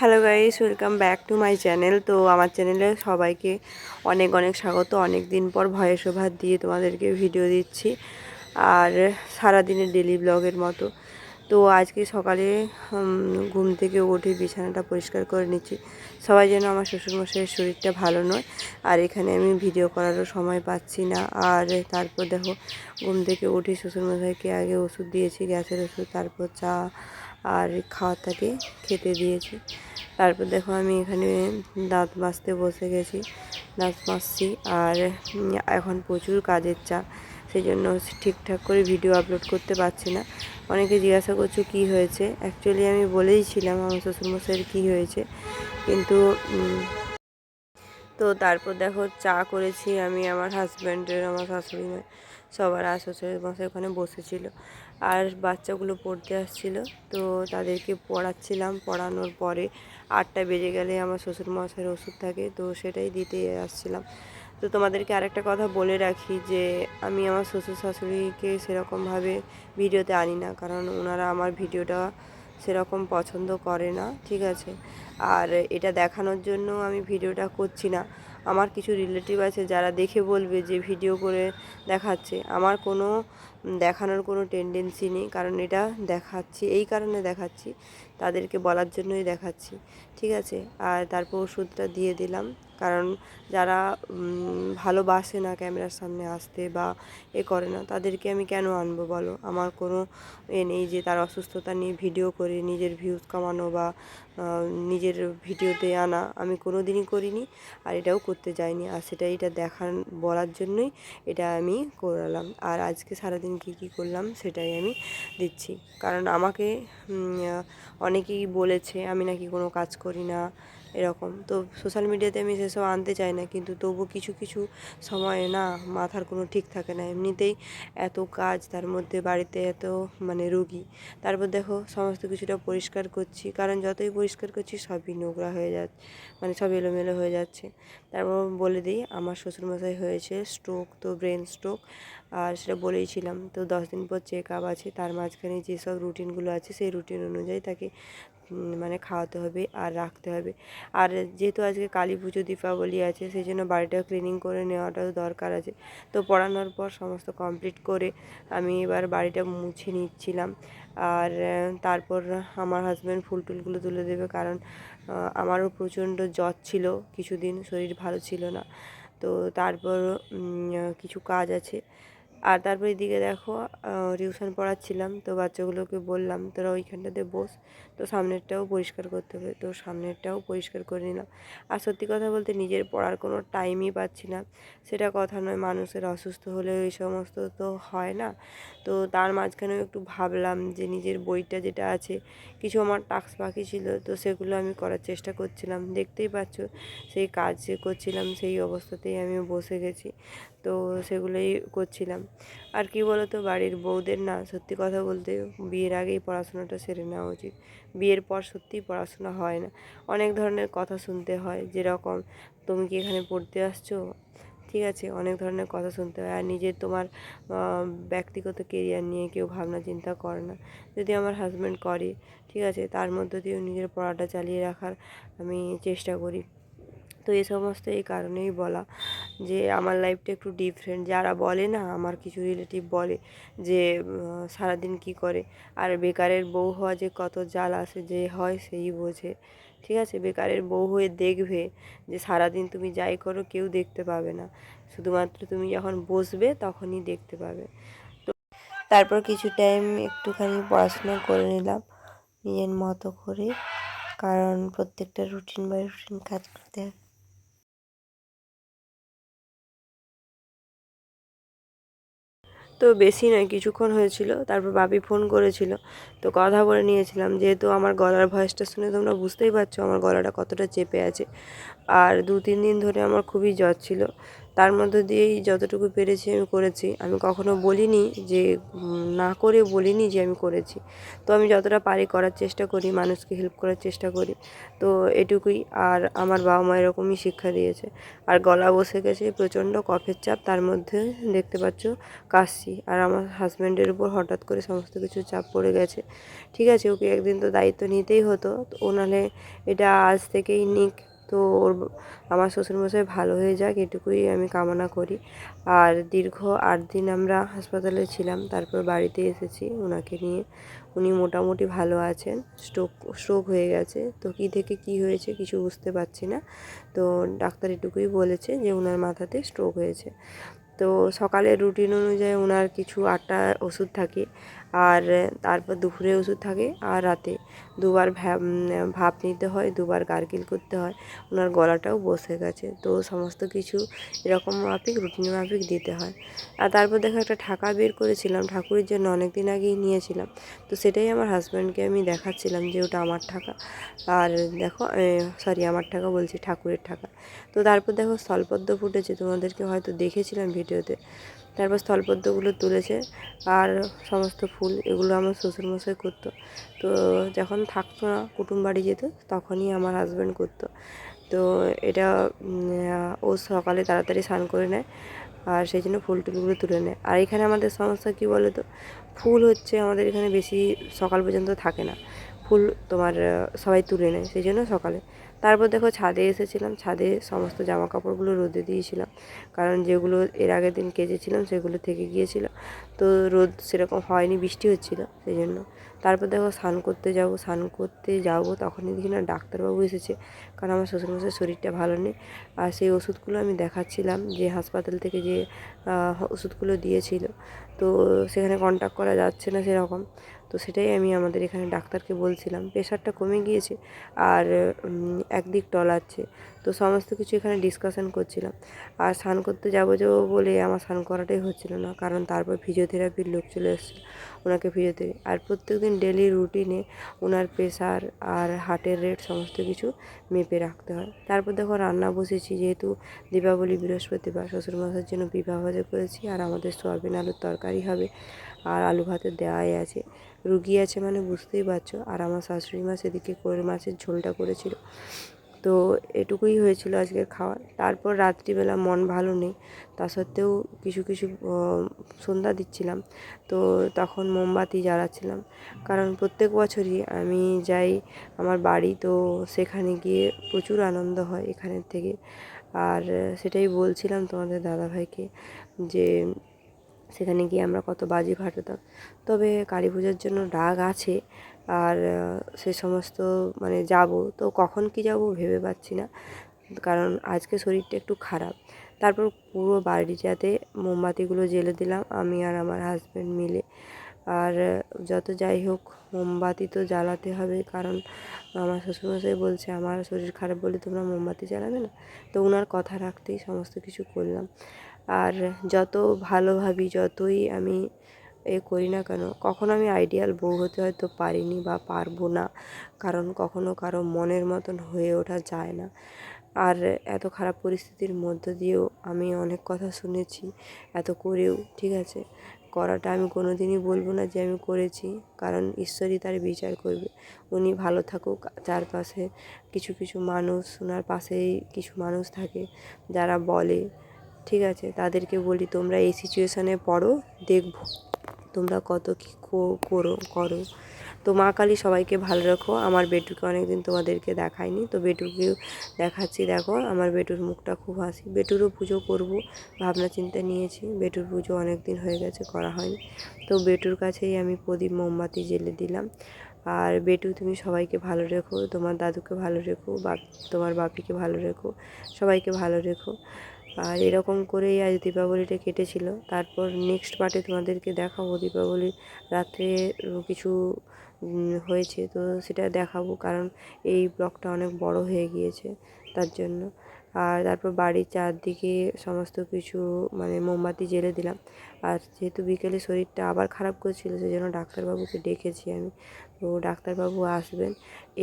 Hello guys, welcome back to my channel. তো আমার চ্যানেলে সবাইকে অনেক অনেক স্বাগত। অনেক দিন পর ভয়েস ওভার দিয়ে তোমাদেরকে ভিডিও দিচ্ছি, আর সারাদিনের ডেলি ব্লগের মতো। তো আজকে সকালে ঘুম থেকে উঠে বিছানাটা পরিষ্কার করে নিচ্ছি। সবাই যেন আমার শ্বশুরমশাইয়ের শরীরটা ভালো নয়, আর এখানে আমি ভিডিও করারও সময় পাচ্ছি না। আর তারপর দেখো, ঘুম থেকে উঠে শ্বশুরমশাইকে আগে ওষুধ দিয়েছি, গ্যাসের ওষুধ, তারপর চা আর খাওয়াটাকে খেতে দিয়েছি। তারপর দেখো আমি এখানে দাঁত মাজতে বসে গেছি, দাঁত মাজছি। আর এখন প্রচুর কাজের চাপ, সেই জন্য ঠিকঠাক করে ভিডিও আপলোড করতে পারছি না। অনেকে জিজ্ঞাসা করছো কী হয়েছে। অ্যাকচুয়ালি আমি বলেইছিলাম আমার শ্বশুরমশাইয়ের কী হয়েছে, কিন্তু তো তারপর দেখো চা করেছি আমি, আমার হাজব্যান্ডের, আমার শাশুড়ি মা, সবার। আর শ্বশুরের মশাই ওখানে বসেছিল, আর বাচ্চাগুলো পড়তে আসছিল, তো তাদেরকে পড়াচ্ছিলাম। পড়ানোর পরে 8টা বেজে গেলে আমার শ্বশুর মশাইয়ের ওষুধ থাকে, তো সেটাই দিতে আসছিলাম। তো তোমাদেরকে আরেকটা কথা বলে রাখি যে আমি আমার শ্বশুর শাশুড়িকে সেরকমভাবে ভিডিওতে আনি না, কারণ ওনারা আমার ভিডিওটা সেরকম পছন্দ করে না, ঠিক আছে। আর এটা দেখানোর জন্য আমি ভিডিওটা করছি না। আমার কিছু রিলেটিভ আছে যারা দেখে বলবে যে ভিডিও করে দেখাচ্ছে। আমার কোনো দেখানোর কোনো টেন্ডেন্সি নেই, কারণ এটা দেখাচ্ছি এই কারণে দেখাচ্ছি, তাদেরকে বলার জন্যই দেখাচ্ছি, ঠিক আছে। আর তারপর ওষুধটা দিয়ে দিলাম, কারণ যারা ভালোবাসে না ক্যামেরার সামনে আসতে বা করে না, তাদেরকে আমি কেন আনবো বলো। আমার কোনো নেই যে তার অসুস্থতা নিয়ে ভিডিও করে নিজের ভিউজ কামানো বা নিজের ভিডিওতে আনা, আমি কোনো দিনই করিনি, আর এটাও করতে যাইনি। আর এটা বলার জন্যই এটা আমি করালাম। আর আজকে সারাদিন কী করলাম সেটাই আমি দিচ্ছি, কারণ আমাকে অনেকেই বলেছে আমি নাকি কোনো কাজ করি না এরকম। তো সোশ্যাল মিডিয়াতে আমি সেসব আনতে চাই না, কিন্তু তবু কিছু কিছু সময় না মাথার কোনো ঠিক থাকে না। এমনিতেই এত কাজ, তার মধ্যে বাড়িতে এত রুগী। তারপর দেখো সমস্ত কিছুটা পরিষ্কার করছি, কারণ যতই পরিষ্কার করছি সবই নোংরা হয়ে যাচ্ছে, সব এলোমেলো হয়ে যাচ্ছে। তারপর বলে দিই, আমার শ্বশুরমশাই হয়েছে স্ট্রোক, তো ব্রেন স্ট্রোক, আর সেটা বলেইছিলাম। তো 10 দিন পর চেক আপ আছে, তার মাঝখানে যেসব রুটিনগুলো আছে সেই রুটিন অনুযায়ী তাকে খাওয়াতে হবে আর রাখতে হবে। আর যেহেতু আজকে কালী পুজো, দীপাবলি আছে, সেই জন্য বাড়িটা ক্লিনিং করে নেওয়াটাও দরকার আছে। তো পড়ানোর পর সমস্ত কমপ্লিট করে আমি এবার বাড়িটা মুছে নিচ্ছিলাম। আর তারপর আমার হাজব্যান্ড ফুল টুলগুলো তুলে দেবে, কারণ আমারও প্রচণ্ড জ্বর ছিল, কিছুদিন শরীর ভালো ছিল না। তো তারপর কিছু কাজ আছে। আর তারপর এদিকে দেখো টিউশন পড়াচ্ছিলাম, তো বাচ্চাগুলোকে বললাম তোরা ওইখানটাতে বস, তো সামনেরটাও পরিষ্কার করতে হবে, তো সামনেরটাও পরিষ্কার করে নিলাম। আর সত্যি কথা বলতে নিজের পড়ার কোনো টাইমই পাচ্ছি না। সেটা কথা নয়, মানুষের অসুস্থ হলে এই সমস্ত তো হয় না। তো তার মাঝখানেও একটু ভাবলাম যে নিজের বইটা যেটা আছে, কিছু আমার টাস্ক বাকি ছিল, তো সেগুলো আমি করার চেষ্টা করছিলাম। দেখতেই পাচ্ছ সেই কাজ যে করছিলাম সেই অবস্থাতেই আমি বসে গেছি, তো সেগুলোই করছিলাম। আর কি বলো তো, বাড়ির বউদের না সত্যি কথা বলতে বিয়ের আগেই পড়াশোনাটা সেরে নেওয়া উচিত। বিয়ের পর সত্যিই পড়াশোনা হয় না, অনেক ধরনের কথা শুনতে হয়, যেরকম তুমি কি এখানে পড়তে আসছো, ঠিক আছে, অনেক ধরনের কথা শুনতে হয়। আর তোমার ব্যক্তিগত কেরিয়ার নিয়ে কেউ ভাবনা চিন্তা করে না। যদি আমার হাজব্যান্ড করে, ঠিক আছে, তার মধ্য দিয়েও নিজের পড়াটা চালিয়ে রাখার আমি চেষ্টা করি। তো এই সমস্ত এই কারণেই বলা যে আমার লাইফটা একটু ডিফারেন্ট। যারা বলে না, আমার কিছু রিলেটিভ বলে যে সারাদিন কি করে, আর বেকারের বউ হওয়া যে কত জ্বালা আছে, যে হয় সেই বোঝে, ঠিক আছে। বেকারের বউ হয়ে দেখবে যে সারাদিন তুমি যাই করো কেউ দেখতে পাবে না, শুধুমাত্র তুমি যখন বসবে তখনই দেখতে পাবে। তো তারপর কিছু টাইম একটুখানি পড়াশোনা করে নিলাম নিজের মতো করে, কারণ প্রত্যেকটা রুটিন বাই রুটিন কাজ করতে হবে। তো বেশি নয়, কিছুক্ষণ হয়েছিল। তারপর বাপি ফোন করেছিল, তো কথা বলে নিয়েছিলাম। যেহেতু আমার গলার ভয়েসটা শুনে তোমরা বুঝতেই পারছো আমার গলাটা কতটা চেপে আছে, আর 2-3 দিন ধরে আমার খুবই জ্বর ছিল। তার মধ্যে দিয়েই যতটুকু পেরেছি আমি করেছি। আমি কখনো বলিনি যে না করে বলিনি যে আমি করেছি। তো আমি যতটা পারি করার চেষ্টা করি, মানুষকে হেল্প করার চেষ্টা করি। তো এটুকুই। আর আমার বাবা মা এরকমই শিক্ষা দিয়েছে। আর গলা বসে গেছে, প্রচণ্ড কফের চাপ, তার মধ্যে দেখতে পাচ্ছ কাশছি। আর আমার হাজব্যান্ডের উপর হঠাৎ করে সমস্ত কিছু চাপ পড়ে গেছে। ঠিক আছে, ওকে একদিন তো দায়িত্ব নিতেই হতো, তো ও নাহলে এটা আজ থেকেই নিক। তো ওর আমার শ্বশুরমশাই ভালো হয়ে যাক, এটুকুই আমি কামনা করি। আর দীর্ঘ 8 দিন আমরা হাসপাতালে ছিলাম, তারপর বাড়িতে এসেছি ওনাকে নিয়ে। উনি মোটামুটি ভালো আছেন। স্ট্রোক হয়ে গেছে, তো কী থেকে কী হয়েছে কিছু বুঝতে পারছি না। তো ডাক্তার এটুকুই বলেছে যে ওনার মাথাতে স্ট্রোক হয়েছে। তো সকালের রুটিন অনুযায়ী ওনার কিছু 8টা ওষুধ থাকে, আর তারপর দুপুরে ওষুধ থাকে, আর রাতে দুবার ভাপ নিতে হয়, দুবার গার্গিল করতে হয়। ওনার গলাটাও বসে গেছে, তো সমস্ত কিছু এরকম মাফিক রুটিন মাফিক দিতে হয়। আর তারপর দেখো একটা ঠাকা বের করেছিলাম ঠাকুরের জন্য, অনেক দিন আগেই নিয়েছিলাম। তো সেটাই আমার হাজব্যান্ডকে আমি দেখাচ্ছিলাম যে ওটা আমার ঠাকা। আর দেখো, সরি, আমার ঠাকা বলছি, ঠাকুরের ঠাকা। তো তারপর দেখো স্থলপদ্ম ফুটেছে, তোমাদেরকে হয়তো দেখেছিলাম ভিডিওতে। তারপর স্থলপদ্মগুলো তুলেছে, আর সমস্ত ফুল এগুলো আমার শ্বশুরমশাই করতো। তো যখন থাকতো না, কুটুম বাড়ি যেত, তখনই আমার হাজব্যান্ড করতো। তো এটা ও সকালে তাড়াতাড়ি স্নান করে নেয়, আর সেই জন্য ফুল টুলগুলো তুলে নেয়। আর এখানে আমাদের সমস্যা কী বলো তো, ফুল হচ্ছে আমাদের এখানে বেশি সকাল পর্যন্ত থাকে না। ফুল তোমার সবাই তুলে নেয়, সেই জন্য সকালে। তারপর দেখো ছাদে এসেছিলাম, ছাদে সমস্ত জামা কাপড়গুলো রোদে দিয়েছিলাম, কারণ যেগুলো এর আগের দিন কেচেছিলাম সেগুলো থেকে গিয়েছিল। তো রোদ সেরকম হয়নি, বৃষ্টি হচ্ছিলো সেই জন্য। তারপর দেখো স্নান করতে যাবো তখনই দেখি না ডাক্তারবাবু এসেছে, কারণ আমার শ্বশুরমশাইয়ের শরীরটা ভালো নেই। আর সেই ওষুধগুলো আমি দেখাচ্ছিলাম, যে হাসপাতাল থেকে যে ওষুধগুলো দিয়েছিল, তো সেখানে কন্ট্যাক্ট করা যাচ্ছে না সেরকম। তো সেটাই আমি আমাদের এখানে ডাক্তারকে বলছিলাম, প্রেশারটা কমে গিয়েছে আর একদিক টলাচ্ছে। তো সমস্ত কিছু এখানে ডিসকাশন করছিলাম। আর স্নান করতে যাবো বলে আমার স্নান করাটাই হচ্ছিল না, কারণ তারপর ফিজিওথেরাপির লোক চলে এসেছিলো, ওনাকে ফিজিওথেরাপি। আর প্রত্যেকদিন ডেলি রুটিনে ওনার প্রেশার আর হার্টের রেট সমস্ত কিছু মেপে রাখতে হয়। তারপর দেখো রান্না বসেছি, যেহেতু দীপাবলি বৃহস্পতিবার, শ্বশুরমশাইয়ের জন্য বিবাহ ভাজা করেছি, আর আমাদের সয়াবিন আলুর তরকারি হবে, আর আলু ভাতের দেওয়াই আছে। রুগী আছে মানে বুঝতেই পারছো। আর আমার শাশুড়ি মা সেদিকে কোয়েল মাছের ঝোলটা করেছিল। তো এটুকুই হয়েছিল আজকের খাওয়া। তারপর রাত্রিবেলা মন ভালো নেই, তা সত্ত্বেও কিছু কিছু সন্ধ্যা দিচ্ছিলাম, তো তখন মোমবাতি জ্বালাচ্ছিলাম। কারণ প্রত্যেক বছরই আমি যাই আমার বাড়ি, তো সেখানে গিয়ে প্রচুর আনন্দ হয় এখানের থেকে। আর সেটাই বলছিলাম তোমাদের দাদাভাইকে, যে সেখানে গিয়ে আমরা কত বাজি ফাটাতাম। তবে কালী পুজোর জন্য ডাক আছে, আর সে সমস্ত মানে যাব, তো কখন কি যাব ভেবে পাচ্ছি না, কারণ আজকে শরীরটা একটু খারাপ। তারপর পুরো বাড়িটাতে মোমবাতিগুলো জ্বেলে দিলাম আমি আর আমার হাজব্যান্ড মিলে। আর যত যাই হোক, মোমবাতি তো জ্বালাতে হবে, কারণ আমার শ্বশুরমশাই বলছে আমার শরীর খারাপ বলে তোমরা মোমবাতি জ্বালাবে না। তো ওনার কথা রাখতেই সমস্ত কিছু করলাম। আর যত ভালো ভাবি, যতই আমি করি না কেন, কখনো আমি আইডিয়াল বউ হতে হয়তো পারিনি বা পারবো না, কারণ কখনো কারো মনের মতন হয়ে ওঠা যায় না। আর এত খারাপ পরিস্থিতির মধ্য দিয়েও আমি অনেক কথা শুনেছি, এত করেও ঠিক আছে, করাটা আমি কোনো দিনই বলবো না যে আমি করেছি, কারণ ঈশ্বরই তার বিচার করবে। উনি ভালো থাকুক, চারপাশে কিছু কিছু মানুষ, ওনার পাশেই কিছু মানুষ থাকে যারা বলে, ঠিক আছে, তাদেরকে বলি তোমরা এই সিচুয়েশানে পড়ো, দেখবো তোমরা কত কী করো। তো মা কালী সবাইকে ভালো রাখো। আমার বেটুকে অনেকদিন তোমাদেরকে দেখাইনি, তো বেটুকেও দেখাচ্ছি। দেখো আমার বেটুর মুখটা খুব হাসি। বেটুরও পুজো করব ভাবনা চিন্তা নিয়েছি, বেটুর পুজো অনেক দিন হয়ে গেছে করা হয়নি। তো বেটুর কাছেই আমি প্রদীপ মোমবাতি জ্বেলে দিলাম। আর বেটু, তুমি সবাইকে ভালো রেখো, তোমার দাদুকে ভালো রেখো, তোমার বাপিকে ভালো রেখো, সবাইকে ভালো রেখো। আর এরকম করেই আজ দীপাবলিটা কেটেছিল। তারপর নেক্সট পার্টে তোমাদেরকে দেখাবো দীপাবলির রাত্রে কিছু হয়েছে, তো সেটা দেখাবো, কারণ এই ব্লগটা অনেক বড় হয়ে গিয়েছে তার জন্য। আর তারপর বাড়ির চারদিকে সমস্ত কিছু মানে মোমবাতি জ্বেলে দিলাম। আর যেহেতু বিকেলে শরীরটা আবার খারাপ করছিল, সেই জন্য ডাক্তারবাবুকে ডেকেছি আমি। তো ডাক্তারবাবু আসবেন,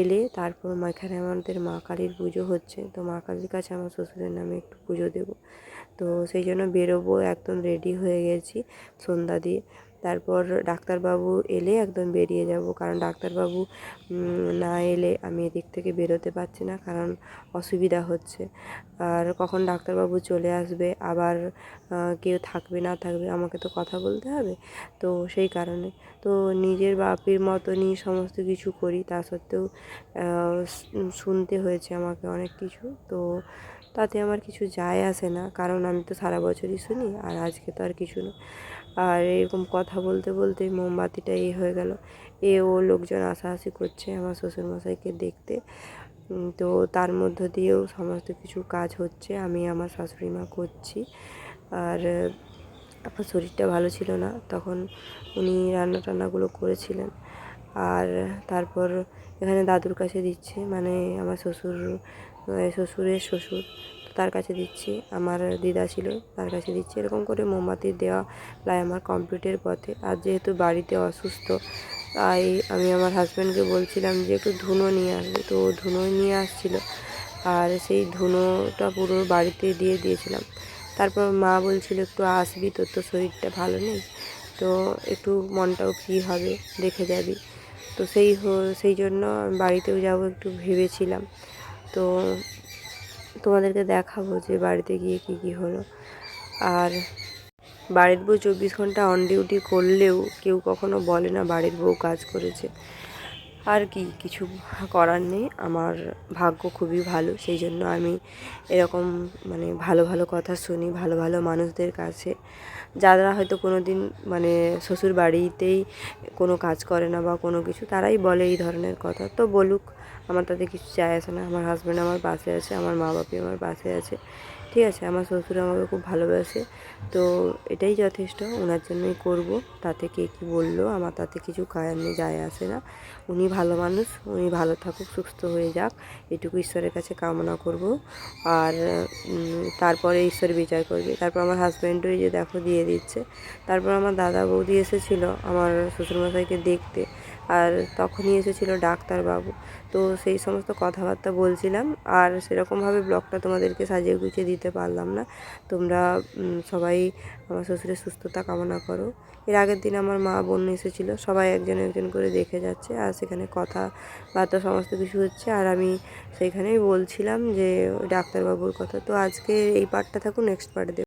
এলে তারপর এখানে আমাদের মা কালীর পুজো হচ্ছে, তো মা কালীর কাছে আমার শ্বশুরের নামে একটু পুজো দেবো। তো সেই জন্য বেরোবো, একদম রেডি হয়ে গেছি সন্ধ্যা দিয়ে। তারপর ডাক্তারবাবু এলে একদম বেরিয়ে যাব, কারণ ডাক্তারবাবু না এলে আমি এদিক থেকে বেরোতে পারছি না, কারণ অসুবিধা হচ্ছে। আর কখন ডাক্তারবাবু চলে আসবে, আবার কেউ থাকবে না থাকবে, আমাকে তো কথা বলতে হবে। তো সেই কারণে তো নিজের বাপির মতনই সমস্ত কিছু করি, তা সত্ত্বেও শুনতে হয়েছে আমাকে অনেক কিছু। তো তাতে আমার কিছু যায় আসে না, কারণ আমি তো সারা বছরই শুনি, আর আজকে তো আর কিছু না। আর এরকম কথা বলতে বলতে মোমবাতিটা হয়ে গেল। ও লোকজন আসাআসি করছে আমার শ্বশুরমশাইকে দেখতে। তো তার মধ্য দিয়েও সমস্ত কিছু কাজ হচ্ছে, আমি আমার শাশুড়ি মা করছি। আর আমার শরীরটা ভালো ছিল না, তখন উনি রান্না টান্নাগুলো করেছিলেন। আর তারপর এখানে দাদুর কাছে দিচ্ছি, মানে আমার শ্বশুরের শ্বশুর, তো তার কাছে দিচ্ছি। আমার দিদা ছিল, তার কাছে দিচ্ছি। এরকম করে মোমবাতি দেওয়া প্রায় আমার কমপ্লিটের পথে। আর যেহেতু বাড়িতে অসুস্থ, তাই আমি আমার হাজব্যান্ডকে বলছিলাম যে একটু ধুনো নিয়ে আসবে, তো ধুনো নিয়ে আসছিলো। আর সেই ধুনোটা পুরো বাড়িতে দিয়ে দিয়েছিলাম। তারপর মা বলছিল একটু আসবি, তোর তো শরীরটা ভালো নেই, তো একটু মনটাও ফ্রি হবে, দেখে যাবি। তো সেই জন্য আমি বাড়িতেও যাব একটু ভেবেছিলাম। তো তোমাদেরকে দেখাবো যে বাড়িতে গিয়ে কী কী হলো। আর বাড়ির বউ 24 ঘন্টা অন ডিউটি করলেও কেউ কখনো বলে না বাড়ির বউ কাজ করেছে। আর কি কিছু করার নেই, আমার ভাগ্য খুবই ভালো, সেই জন্য আমি এরকম মানে ভালো ভালো কথা শুনি ভালো ভালো মানুষদের কাছে, যারা হয়তো কোনো দিন মানে শ্বশুর বাড়িতেই কোনো কাজ করে না বা কোনো কিছু, তারাই বলে এই ধরনের কথা। তো বলুক, আমার তাতে কিছু যায় আসে না। আমার হাজব্যান্ড আমার পাশে আছে, আমার মা বাপি আমার পাশে আছে, ঠিক আছে। আমার শ্বশুর আমাকে খুব ভালোবাসে, তো এটাই যথেষ্ট, ওনার জন্যই করব। তাতে কে কী বললো আমার তাতে কিছু যায় আসে না। উনি ভালো মানুষ, উনি ভালো থাকুক, সুস্থ হয়ে যাক, এটুকু ঈশ্বরের কাছে কামনা করব। আর তারপরে ঈশ্বর বিচার করবে। তারপর আমার হাজব্যান্ডও এই যে দেখো দিয়ে দিচ্ছে। তারপর আমার দাদা বৌদি এসেছিলো আমার শ্বশুরমশাইকে দেখতে, আর তখনই এসেছিলো ডাক্তারবাবু। তো সেই সমস্ত কথাবার্তা বলছিলাম, আর সেরকমভাবে ব্লগটা তোমাদেরকে সাজিয়ে গুছিয়ে দিতে পারলাম না। তোমরা সবাই আমার শ্বশুরের সুস্থতা কামনা করো। এর আগের দিন আমার মা বোন এসেছিলো, সবাই একজন একজন করে দেখে যাচ্ছে, আর সেখানে কথাবার্তা সমস্ত কিছু হচ্ছে। আর আমি সেইখানেই বলছিলাম যে ওই ডাক্তারবাবুর কথা। তো আজকে এই পার্টটা থাকুন, নেক্সট পার্ট